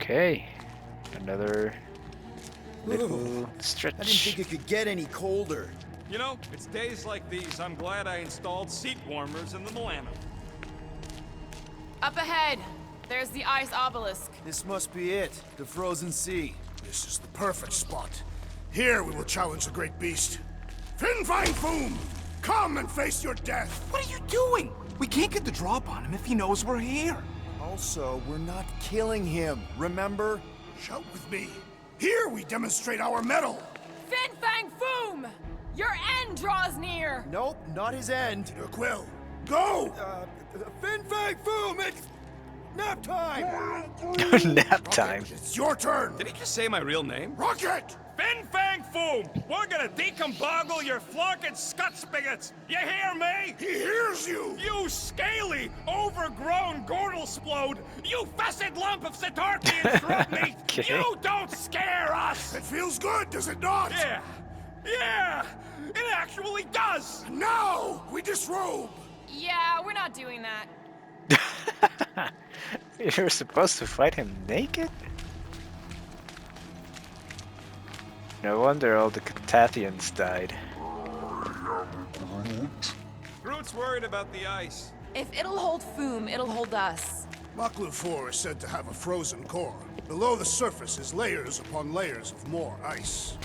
Okay, another little I didn't stretch. think it could get any colder. You know, it's days like these I'm glad I installed seat warmers in the Milano. Up ahead, there's the ice obelisk. This must be it, the frozen sea. This is the perfect spot. Here we will challenge the great beast. Fin Fang Foom! Come and face your death! What are you doing? We can't get the drop on him if he knows we're here. Also, we're not killing him, remember? Shout with me. Here we demonstrate our mettle! Fin Fang Foom! Your end draws near! Nope, not his end. Your quill. Go! Fin Fang Foom, it's nap time! Nap time. Rocket, it's your turn! Did he just say my real name? Rocket! Fin Fang Foom! We're gonna decomboggle your flunking scut spigots! You hear me? He hears you! You scaly, overgrown Kor'el splode! You fessed lump of Satarkian throat meat! Okay. You don't scare us! It feels good, does it not? Yeah! It actually does! Now we disrobe! Yeah, we're not doing that. You're supposed to fight him naked? No wonder all the Catathians died. Groot's worried about the ice. If it'll hold Foom, it'll hold us. Maklu 4 is said to have a frozen core. Below the surface is layers upon layers of more ice.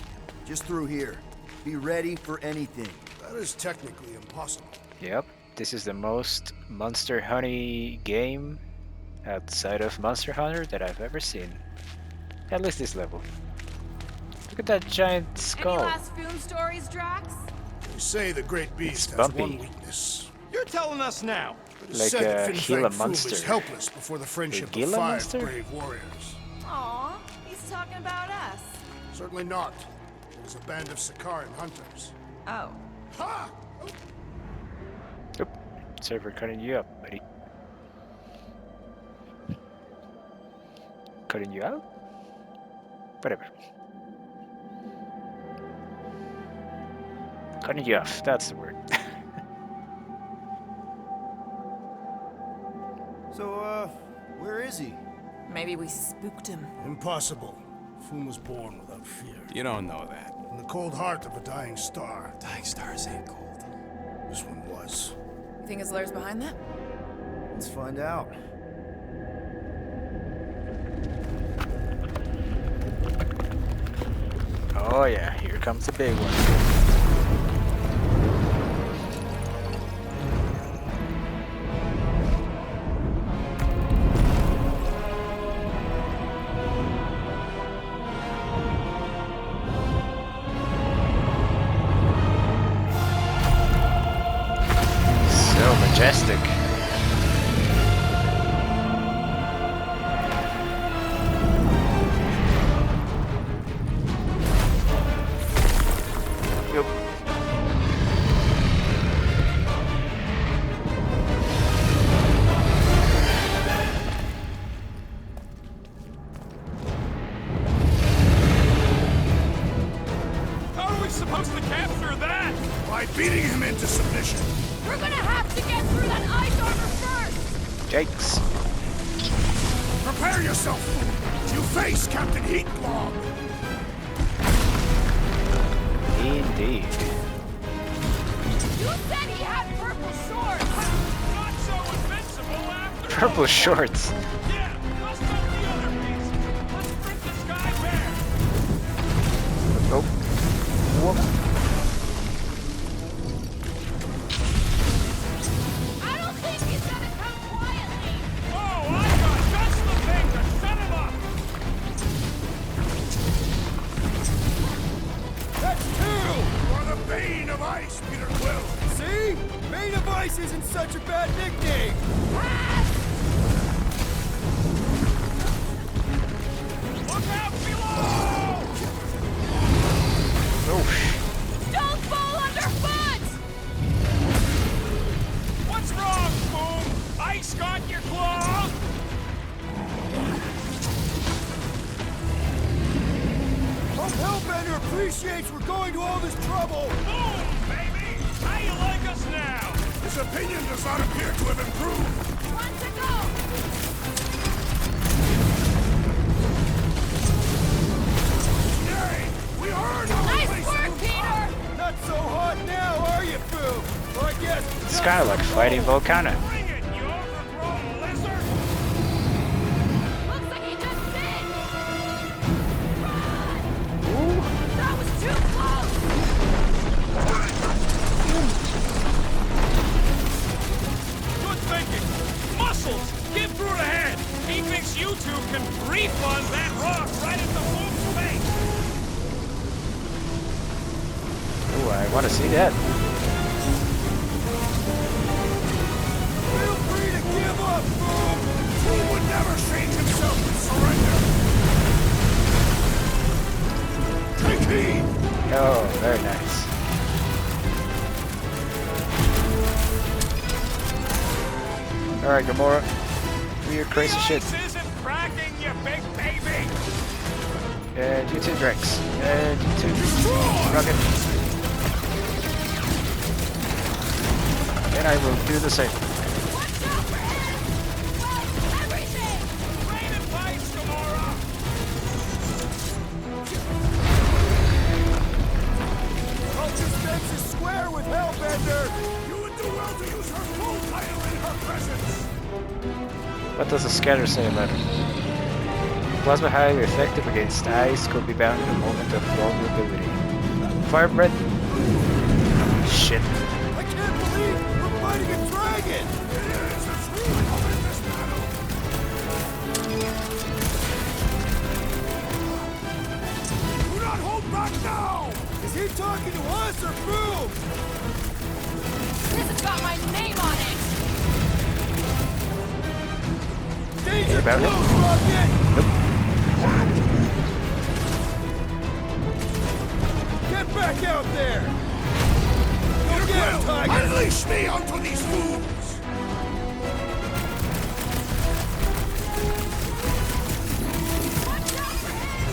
Just through here. Be ready for anything. That is technically impossible. Yep, this is the most Monster Honey game outside of Monster Hunter that I've ever seen. At least this level. Look at that giant Any skull. last Foom stories, Drax? They say the great beast It's has bumpy. one weakness. You're telling us now. It is Like said a that Fin Gila Fang Foom monster. is helpless before the friendship of Gila 5 monster? brave warriors. Aw, he's talking about us. Certainly not. It is a band of Sakaran hunters. Oh. Ha! Oop, sorry for cutting you up, buddy. Cutting you out? Whatever. Cutting you off, that's the word. So, where is he? Maybe we spooked him. Impossible. Foom was born without fear. You don't know that. In the cold heart of a dying star. Dying stars ain't cold. This one was. You think his lair's behind that? Let's find out. Oh yeah, here comes the big one. So majestic. Yup. How are we supposed to capture that? By beating him into submission. We're gonna have to get through that ice armor first! Yikes. Prepare yourself, Foom. You face Captain Heatblob. Indeed. You said he had purple shorts! Not so invincible after Purple all. shorts. Yeah, let's go the other piece. Let's strip this guy bare. Oh. Whoop. I don't think he's gonna come quietly! Oh, I got just the thing to set him up. That's two! You are the bane of ice, Peter Quill. See? Bane of Ice isn't such a bad nickname! Look out below! Oh, Don't fall underfoot! What's wrong, Foom? Ice got your claw? Hope Hellbender appreciates we're going to all this trouble! Boom, baby! How you like us now? His opinion does not appear to have improved. One to go! kind of like fighting Volcano. Bring it, you overgrown lizard! Looks like he just did! Run! That was too close! Good thinking! Muscles! Give Groot a hand! He thinks you two can refund that rock right at the wolf's face! Ooh, I want to see that. Feel free to give up, Boom! Who would never change himself and surrender? Take heed! Oh, very nice. Alright, Gamora. Do your crazy shit. The ice isn't cracking, you big baby! And you too, Drax. And you too, Rocket. And I will do the same. Watch out for him! Well, everything! Rain and bites, Gamora! Culture Specs is square with Hellbender! You would do well to use her full title in her presence! What does the scatter say about it? Plasma highly effective against ice, could be bound in a moment of vulnerability. Firebreath? Shit. I can't believe we're fighting a dragon! It is a truly horrendous battle! Do not hold back now! Is he talking to us or Boom? This has got my name on it! Danger about it? close, Rocket! Get back out there! Go get him, Tiger! Unleash me onto these fools! Watch out for him!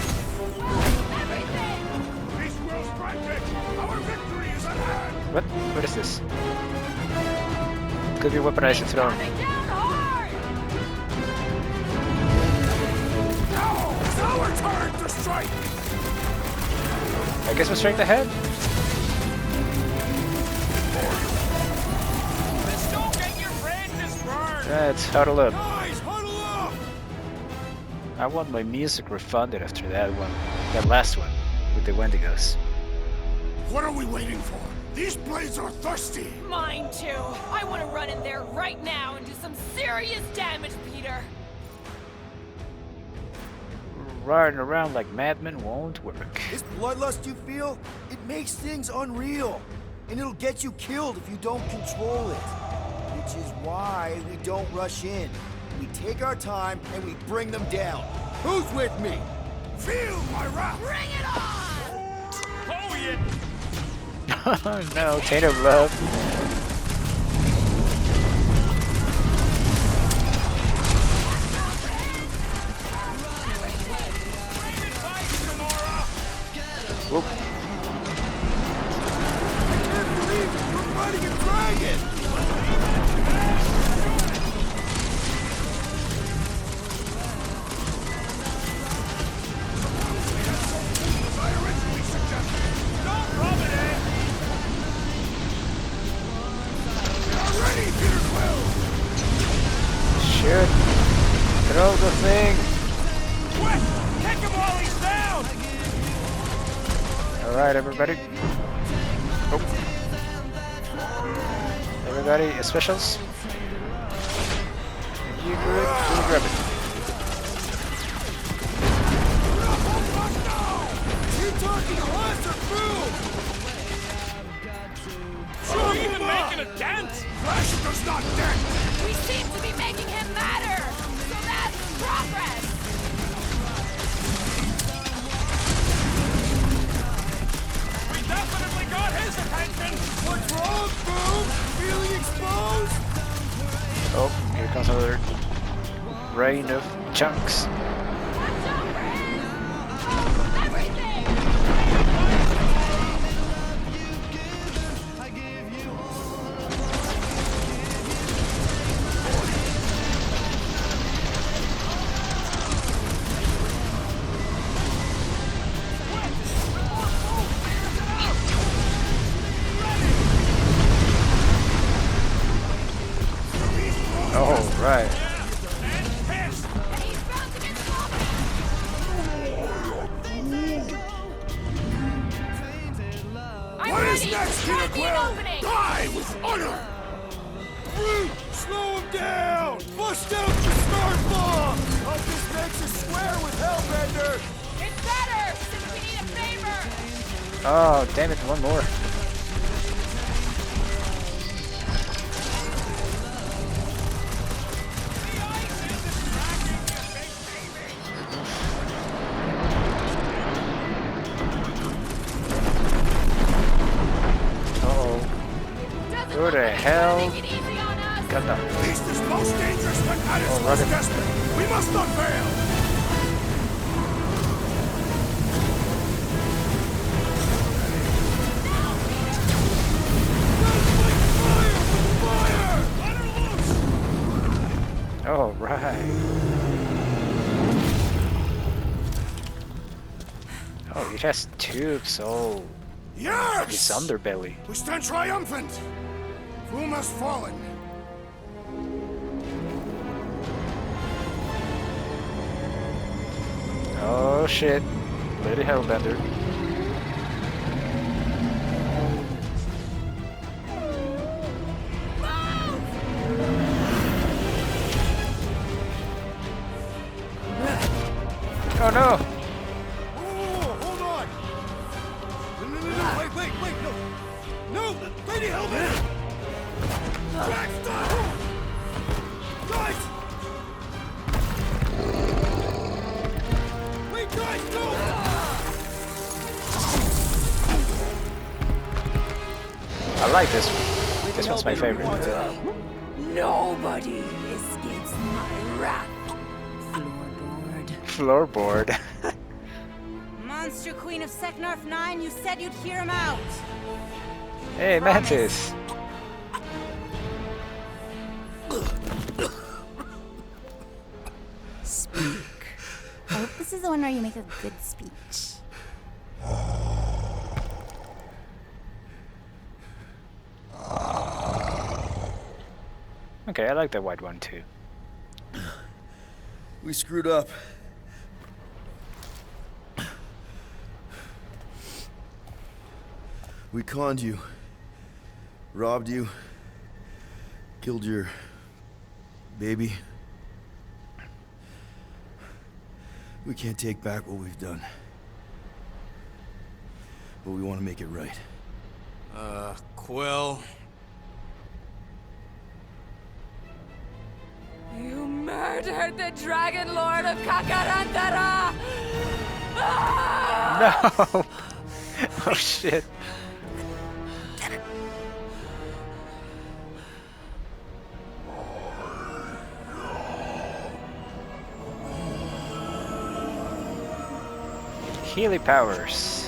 Well, everything! These will strike it! Our victory is at hand! What? What is this? Could be weaponized and thrown. Coming down hard! Now it's our turn to strike! I guess we'll strike the head. Just don't get your branches burned! Let's huddle up. Guys, huddle up! I want my music refunded after that one. That last one. With the Wendigos. What are we waiting for? These blades are thirsty! Mine too. I want to run in there right now and do some serious damage, Peter. Riding around like madmen won't work. This bloodlust you feel, it makes things unreal. And it'll get you killed if you don't control it. Which is why we don't rush in. We take our time and we bring them down. Who's with me? Feel my wrath! Bring it on! Oh, you... No, taint of love. Rain and bites, Gamora! Whoop. I can't believe we're fighting a dragon! As I originally suggested, Don't rub it in! we are ready, Peter Quill! Shoot. Throw the thing. Quick! Kick him while he's down! Alright, everybody. Oh. Everybody, specials. You Groot, you grab it. You talking to us or Boom? Are we even making a dent? Flash does not dent! We seem to be making him matter! So that's progress! We definitely got his attention! What's wrong, Boom? Feeling exposed? Oh, here comes another rain of chunks. Watch out for him! Oh, everything! next, King Find me an Kor'el? opening! Die with honor! Groot, slow him down! Bust out the start bomb! Hope this makes a square with Hellbender! It's better, since we need a favor! Oh, damn it, one more. Who the hell Take it easy on us! got the... Beast is most dangerous when at its Oh, most rocket. desperate. We must not fail! Oh, right. Oh, it has tubes, oh. Yes! His underbelly. We stand triumphant! Foom has fallen. Oh shit. Lady Hellbender. Oh no! Oh, hold on! No, wait, no! No! Lady Hellbender! Drax, stop! Guys! Wait, guys, no! I like this one. This one's my favorite. Nobody escapes my wrath. Floorboard. Floorboard. Monster Queen of Seknarf 9, you said you'd hear him out. Hey, Mantis! Speak. I hope this is the one where you make a good speech. Okay, I like the white one too. We screwed up. We conned you. Robbed you. Killed your... baby. We can't take back what we've done. But we want to make it right. Quill. You murdered the Dragon Lord of Kakarantara! No! Oh shit. Healy powers.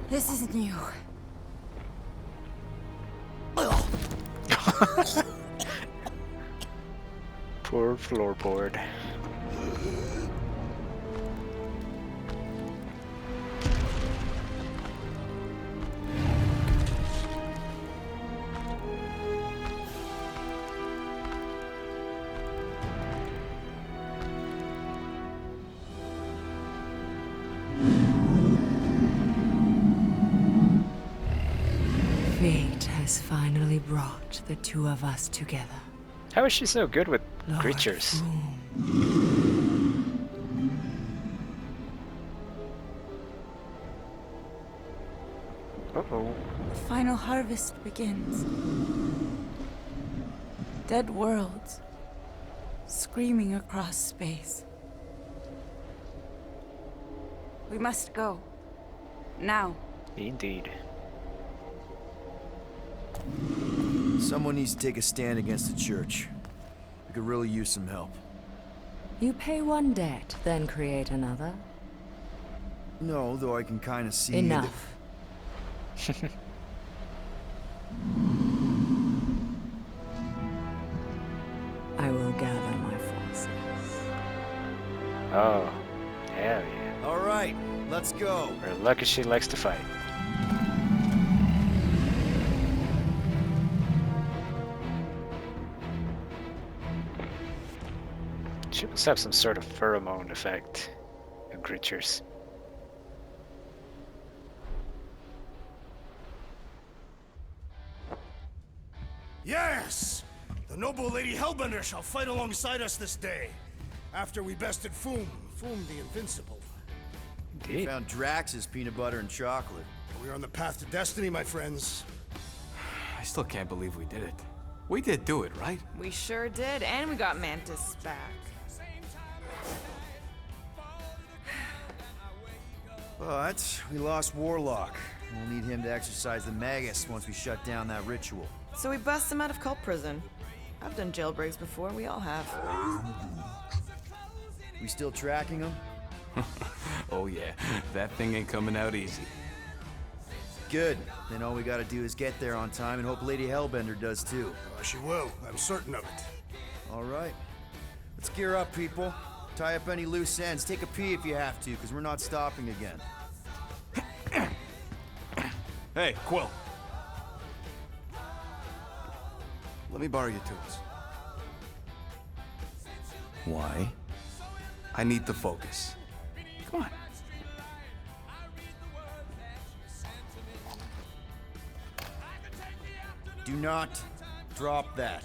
This is new. Poor floorboard. Fate has finally brought the two of us together. How is she so good with Lord creatures? Uh-oh. The final harvest begins. Dead worlds, screaming across space. We must go. Now. Indeed. Someone needs to take a stand against the church. We could really use some help. You pay one debt, then create another. No, though I can kind of see... Enough. I will gather my forces. Oh. Hell yeah. All right, let's go. We're lucky she likes to fight. She must have some sort of pheromone effect in creatures. Yes! The noble Lady Hellbender shall fight alongside us this day. After we bested Foom the Invincible. We Indeed. found Drax's peanut butter and chocolate. We are on the path to destiny, my friends. I still can't believe we did it. We did do it, right? We sure did, and we got Mantis back. But we lost Warlock. We'll need him to exercise the Magus once we shut down that ritual. So we bust him out of cult prison. I've done jailbreaks before, we all have. We still tracking him? Oh yeah, that thing ain't coming out easy. Good. Then all we gotta do is get there on time and hope Lady Hellbender does too. She will, I'm certain of it. All right. Let's gear up, people. Tie up any loose ends. Take a pee if you have to, because we're not stopping again. Hey, Quill. Let me borrow your tools. Why? I need to focus. Come on. Do not drop that.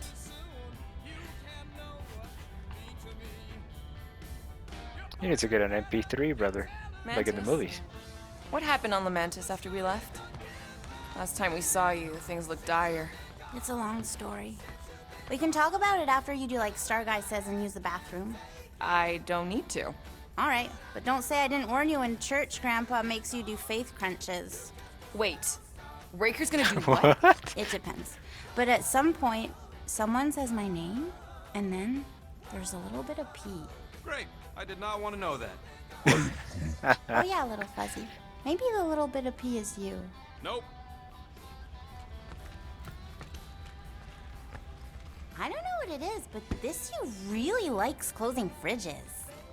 You need to get an MP3, brother. Like in the Mantis? movies. What happened on Lamentis after we left? Last time we saw you, things looked dire. It's a long story. We can talk about it after you do like Star Guy says and use the bathroom. I don't need to. All right, but don't say I didn't warn you in church Grandpa makes you do faith crunches. Wait, Raker's gonna do what? It depends. But at some point, someone says my name, and then there's a little bit of pee. Great. I did not want to know that. Oh yeah, little fuzzy. Maybe the little bit of pee is you. Nope. I don't know what it is, but this you really likes closing fridges.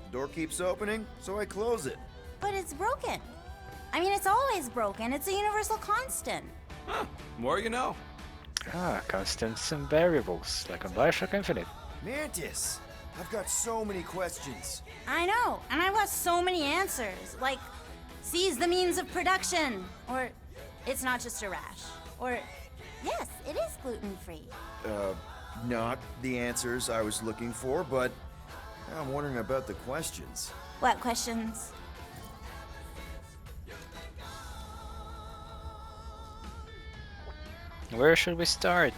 The door keeps opening, so I close it. But it's broken. I mean, it's always broken. It's a universal constant. Huh. More you know. Ah, constants and variables, like on Bioshock Infinite. Mantis! I've got so many questions. I know, and I've got so many answers. Like, seize the means of production. Or, it's not just a rash. Or, yes, it is gluten-free. Not the answers I was looking for, but I'm wondering about the questions. What questions? Where should we start?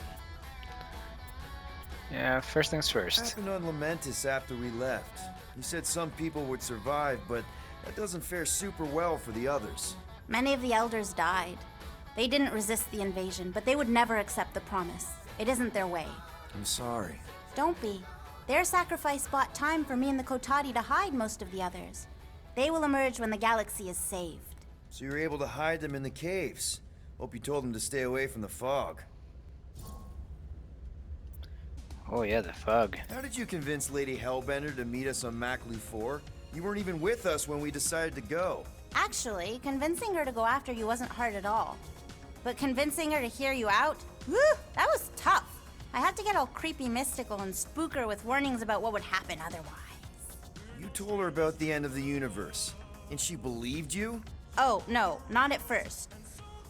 Yeah, first things What first. happened on Lamentis after we left? You said some people would survive, but that doesn't fare super well for the others. Many of the elders died. They didn't resist the invasion, but they would never accept the promise. It isn't their way. I'm sorry. Don't be. Their sacrifice bought time for me and the Kotati to hide most of the others. They will emerge when the galaxy is saved. So you were able to hide them in the caves. Hope you told them to stay away from the fog. Oh yeah, the fog. How did you convince Lady Hellbender to meet us on Maclu 4? You weren't even with us when we decided to go. Actually, convincing her to go after you wasn't hard at all. But convincing her to hear you out? Whew, that was tough. I had to get all creepy mystical and spook her with warnings about what would happen otherwise. You told her about the end of the universe, and she believed you? Oh, no, not at first.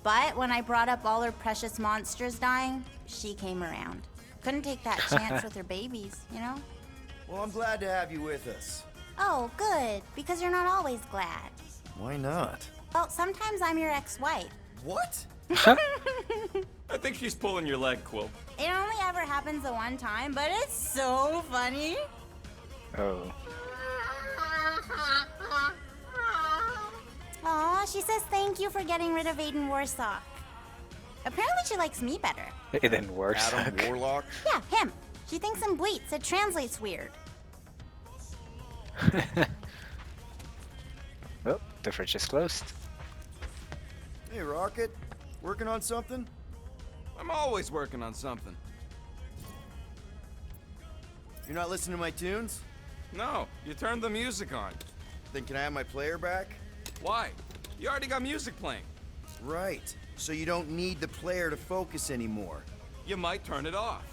But when I brought up all her precious monsters dying, she came around. Couldn't take that chance with her babies, you know? Well, I'm glad to have you with us. Oh, good, because you're not always glad. Why not? Well, sometimes I'm your ex-wife. What? I think she's pulling your leg, Quill. It only ever happens the one time, but it's so funny. Oh. Aw, she says thank you for getting rid of Aiden Warsock. Apparently she likes me better. It didn't work. Adam Warlock? Yeah, him. She thinks him bleats. It translates weird. Oh, the fridge is closed. Hey, Rocket. Working on something? I'm always working on something. You're not listening to my tunes? No, you turned the music on. Then can I have my player back? Why? You already got music playing. Right. So you don't need the player to focus anymore. You might turn it off.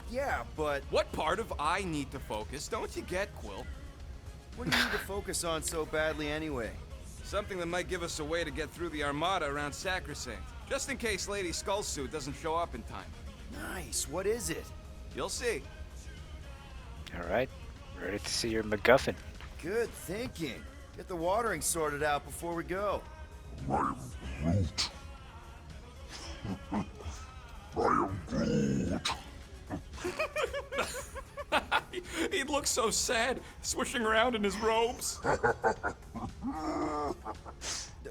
Yeah, but What part of I need to focus don't you get, Quill? what do you need to focus on so badly anyway? Something that might give us a way to get through the Armada around Sacrosanct, just in case Lady Skullsuit doesn't show up in time. Nice. What is it? You'll see. All right, ready to see your MacGuffin. Good thinking. Get the watering sorted out before we go. I am Groot. I am Groot. He'd look so sad, swishing around in his robes.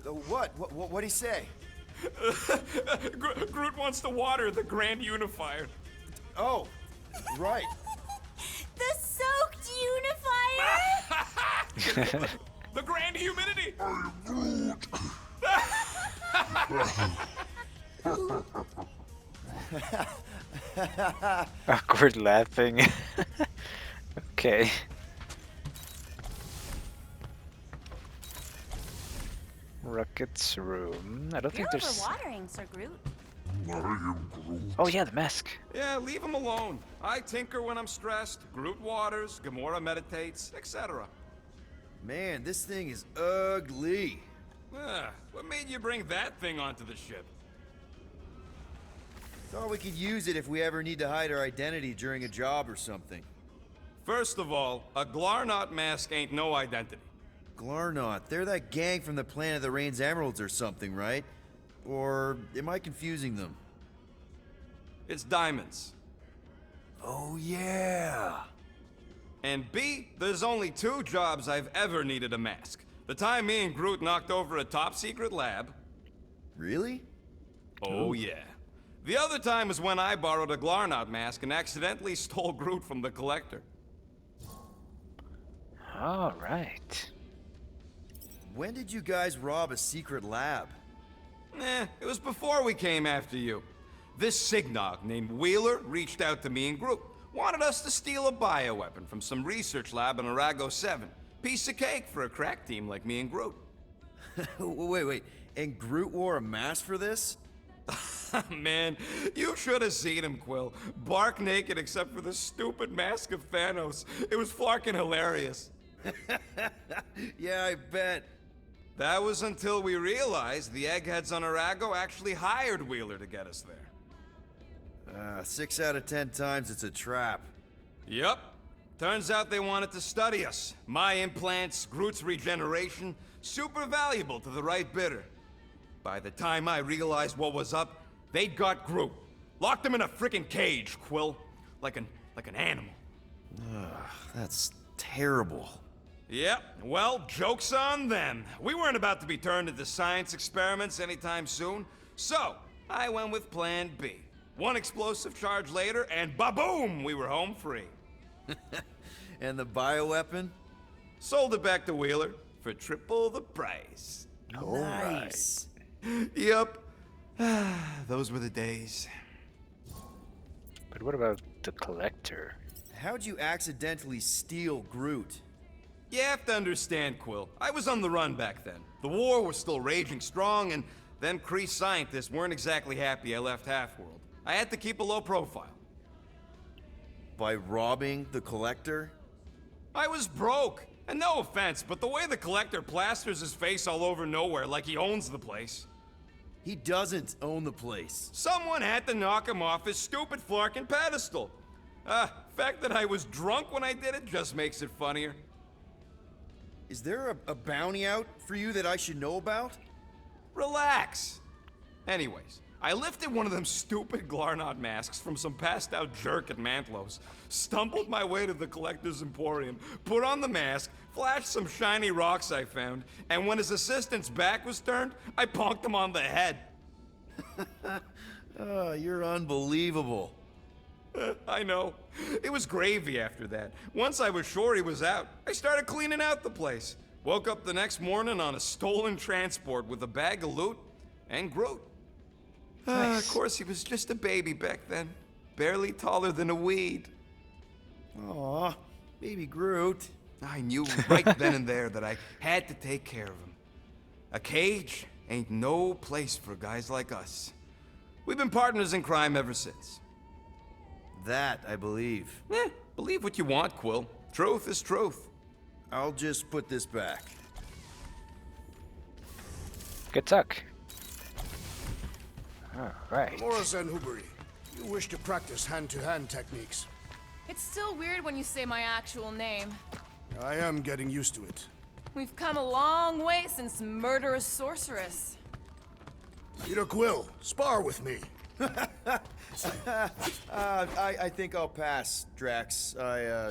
What'd he say? Groot wants to water the Grand Unifier. Oh, right. The soaked unifier! The Grand Humidity! I am Groot. Awkward laughing. Okay. Rocket's room. I don't You're think there's. overwatering, Sir Groot. I am Groot. Oh yeah, the mask. Yeah, leave him alone. I tinker when I'm stressed, Groot waters, Gamora meditates, etc. Man, this thing is ugly. What made you bring that thing onto the ship? Thought we could use it if we ever need to hide our identity during a job or something. First of all, a Glarnot mask ain't no identity. Glarnot, they're that gang from the Planet of the Rain's Emeralds or something, right? Or am I confusing them? It's diamonds. Oh yeah. And B, there's only 2 jobs I've ever needed a mask. The time me and Groot knocked over a top-secret lab. Really? Oh yeah. The other time was when I borrowed a Glarnot mask and accidentally stole Groot from the Collector. All right. When did you guys rob a secret lab? It was before we came after you. This Signog named Wheeler reached out to me and Groot. Wanted us to steal a bioweapon from some research lab in Arago 7. Piece of cake for a crack team like me and Groot. Wait. And Groot wore a mask for this? Man, you should have seen him, Quill. Bark naked except for the stupid mask of Thanos. It was fucking hilarious. Yeah, I bet. That was until we realized the eggheads on Arago actually hired Wheeler to get us there. 6 out of 10 times it's a trap. Yep. Turns out they wanted to study us. My implants, Groot's regeneration, super valuable to the right bidder. By the time I realized what was up, they'd got Groot. Locked him in a frickin' cage, Quill. Like an animal. That's terrible. Yep, well, joke's on them. We weren't about to be turned into science experiments anytime soon, so I went with Plan B. 1 explosive charge later, and ba-boom, we were home free. And the bioweapon? Sold it back to Wheeler for triple the price. Nice. Yep. Those were the days. But what about the Collector? How'd you accidentally steal Groot? You have to understand, Quill. I was on the run back then. The war was still raging strong, and them Kree scientists weren't exactly happy I left Half-World. I had to keep a low profile. By robbing the Collector? I was broke. And no offense, but the way the Collector plasters his face all over nowhere like he owns the place. He doesn't own the place. Someone had to knock him off his stupid flarkin' pedestal. Fact that I was drunk when I did it just makes it funnier. Is there a bounty out for you that I should know about? Relax. Anyways, I lifted one of them stupid Glarnot masks from some passed out jerk at Mantlo's, stumbled my way to the Collector's Emporium, put on the mask, flashed some shiny rocks I found, and when his assistant's back was turned, I bonked him on the head. Oh, you're unbelievable. I know. It was gravy after that. Once I was sure he was out, I started cleaning out the place. Woke up the next morning on a stolen transport with a bag of loot and Groot. Nice. Of course, he was just a baby back then. Barely taller than a weed. Aw, baby Groot. I knew right then and there that I had to take care of him. A cage ain't no place for guys like us. We've been partners in crime ever since. That, I believe. Believe what you want, Quill. Truth is truth. I'll just put this back. Good talk. Alright. Gamora Zenhuberi, you wish to practice hand-to-hand techniques. It's still weird when you say my actual name. I am getting used to it. We've come a long way since Murderous Sorceress. Peter Quill, spar with me. I think I'll pass, Drax. I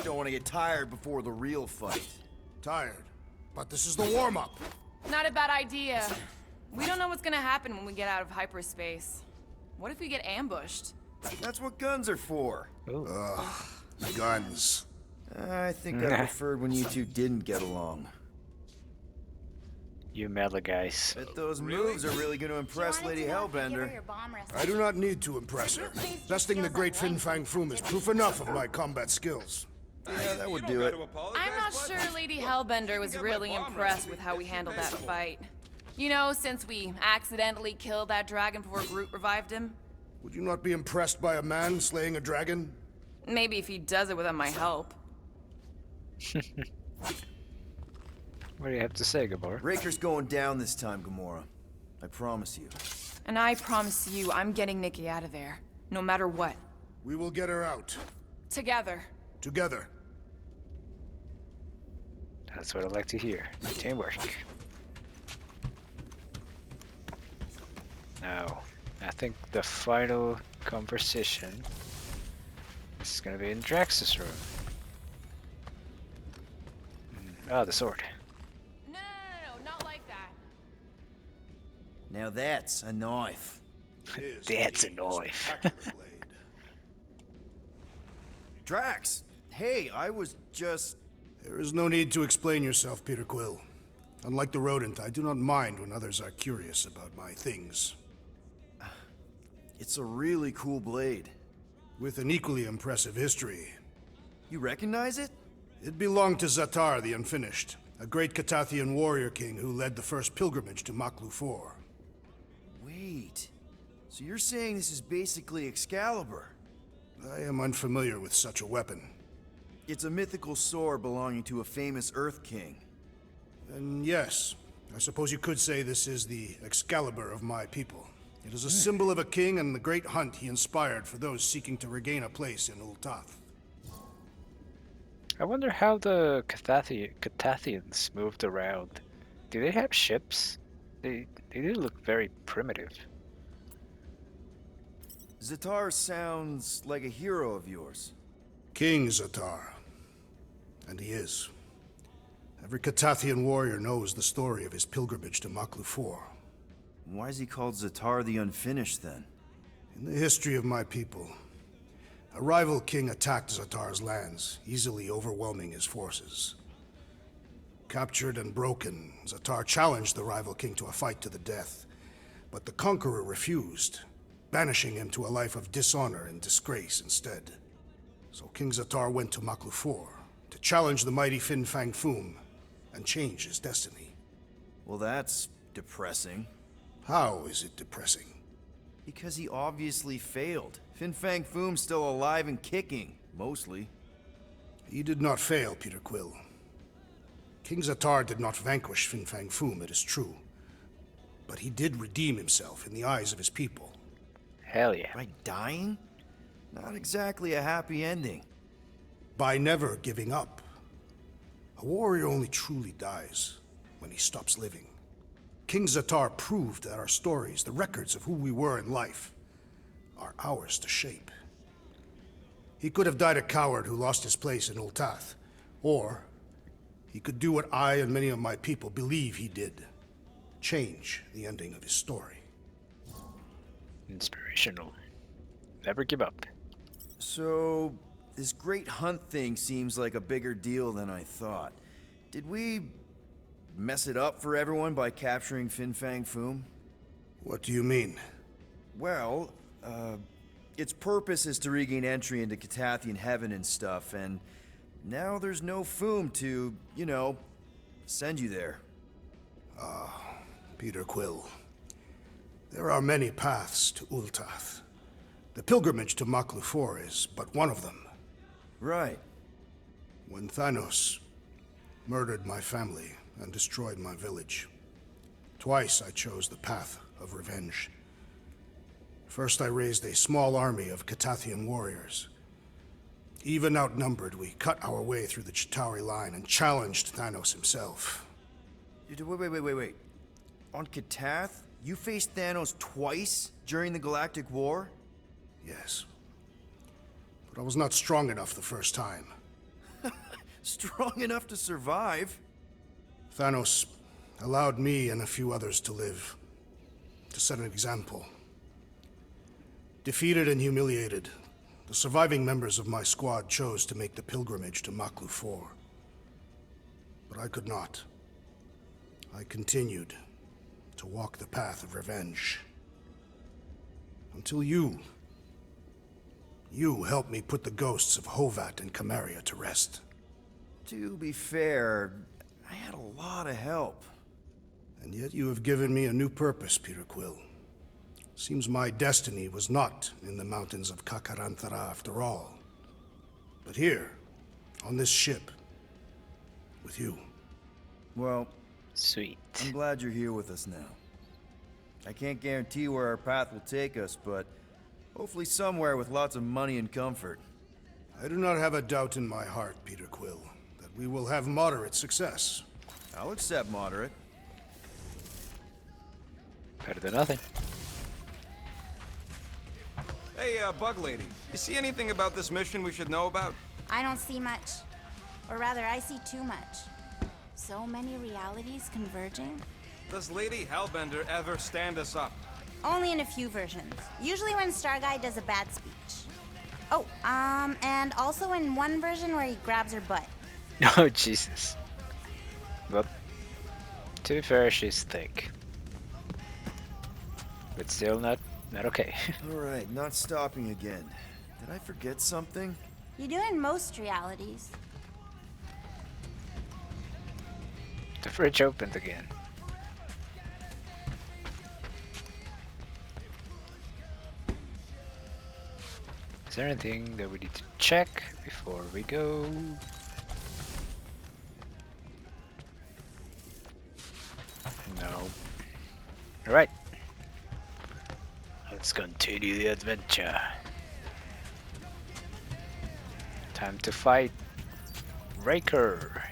don't want to get tired before the real fight. Tired, but this is the warm-up. Not a bad idea. We don't know what's gonna happen when we get out of hyperspace. What if we get ambushed? That's what guns are for. Guns. I think I preferred when you two didn't get along. You meddler guys. Bet those moves are really going to impress Lady Hellbender. I do not need to impress her. Besting the great Fin Fang Foom is proof enough of my combat skills. Yeah, that would do it. I'm not sure Lady Hellbender was really impressed with how we handled that fight. You know, since we accidentally killed that dragon before Groot revived him. Would you not be impressed by a man slaying a dragon? Maybe if he does it without my help. What do you have to say, Gamora? Raker's going down this time, Gamora. I promise you. And I promise you, I'm getting Nikki out of there. No matter what. We will get her out. Together. Together. That's what I like to hear. Teamwork. Now, I think the final conversation is gonna be in Drax's room. Ah, the sword. No, not like that. Now that's a knife. That's a knife. Drax! Hey, I was just... There is no need to explain yourself, Peter Quill. Unlike the rodent, I do not mind when others are curious about my things. It's a really cool blade. With an equally impressive history. You recognize it? It belonged to Zatar the Unfinished, a great Katathian warrior king who led the first pilgrimage to Maklu 4. Wait, so you're saying this is basically Excalibur? I am unfamiliar with such a weapon. It's a mythical sword belonging to a famous Earth King. And yes, I suppose you could say this is the Excalibur of my people. It is a symbol of a king and the great hunt he inspired for those seeking to regain a place in Ultath. I wonder how the Katathians moved around. Do they have ships? They do look very primitive. Zatar sounds like a hero of yours. King Zatar. And he is. Every Katathian warrior knows the story of his pilgrimage to Maklu 4. Why is he called Zatar the Unfinished, then? In the history of my people, a rival king attacked Zatar's lands, easily overwhelming his forces. Captured and broken, Zatar challenged the rival king to a fight to the death, but the conqueror refused, banishing him to a life of dishonor and disgrace instead. So King Zatar went to Maklu 4 to challenge the mighty Fin Fang Foom and change his destiny. Well, that's depressing. How is it depressing? Because he obviously failed. Fin Fang Foom's still alive and kicking, mostly. He did not fail, Peter Quill. King Zatar did not vanquish Fin Fang Foom, it is true. But he did redeem himself in the eyes of his people. Hell yeah. By dying? Not exactly a happy ending. By never giving up. A warrior only truly dies when he stops living. King Zatar proved that our stories, the records of who we were in life, are ours to shape. He could have died a coward who lost his place in Ultath, or he could do what I and many of my people believe he did. Change the ending of his story. Inspirational. Never give up. So, this great hunt thing seems like a bigger deal than I thought. Did we mess it up for everyone by capturing Fin Fang Foom? What do you mean? Well, its purpose is to regain entry into Katathian heaven and stuff, and Now there's no Foom to, you know, send you there. Peter Quill. There are many paths to Ultath. The pilgrimage to Maklu is but one of them. Right. When Thanos murdered my family and destroyed my village, twice I chose the path of revenge. First, I raised a small army of Catathian warriors. Even outnumbered, we cut our way through the Chitauri line and challenged Thanos himself. Wait. On Katath, you faced Thanos twice during the Galactic War? Yes. But I was not strong enough the first time. Strong enough to survive? Thanos allowed me and a few others to live, to set an example. Defeated and humiliated, the surviving members of my squad chose to make the pilgrimage to Maklu 4. But I could not. I continued to walk the path of revenge. Until you helped me put the ghosts of Hovat and Camaria to rest. To be fair, I had a lot of help. And yet you have given me a new purpose, Peter Quill. Seems my destiny was not in the mountains of Kakaranthara after all, but here, on this ship, with you. Well, Sweet. I'm glad you're here with us now. I can't guarantee where our path will take us, but hopefully somewhere with lots of money and comfort. I do not have a doubt in my heart, Peter Quill, that we will have moderate success. I'll accept moderate. Better than nothing. Hey, Bug Lady, you see anything about this mission we should know about? I don't see much. Or rather, I see too much. So many realities converging. Does Lady Hellbender ever stand us up? Only in a few versions. Usually when Star Guy does a bad speech. Oh, and also in one version where he grabs her butt. Oh, Jesus. But, to be fair, she's thick. But still not okay. Alright, not stopping again. Did I forget something? You do in most realities. The fridge opened again. Is there anything that we need to check before we go? No. Alright. Let's continue the adventure. Time to fight Raker.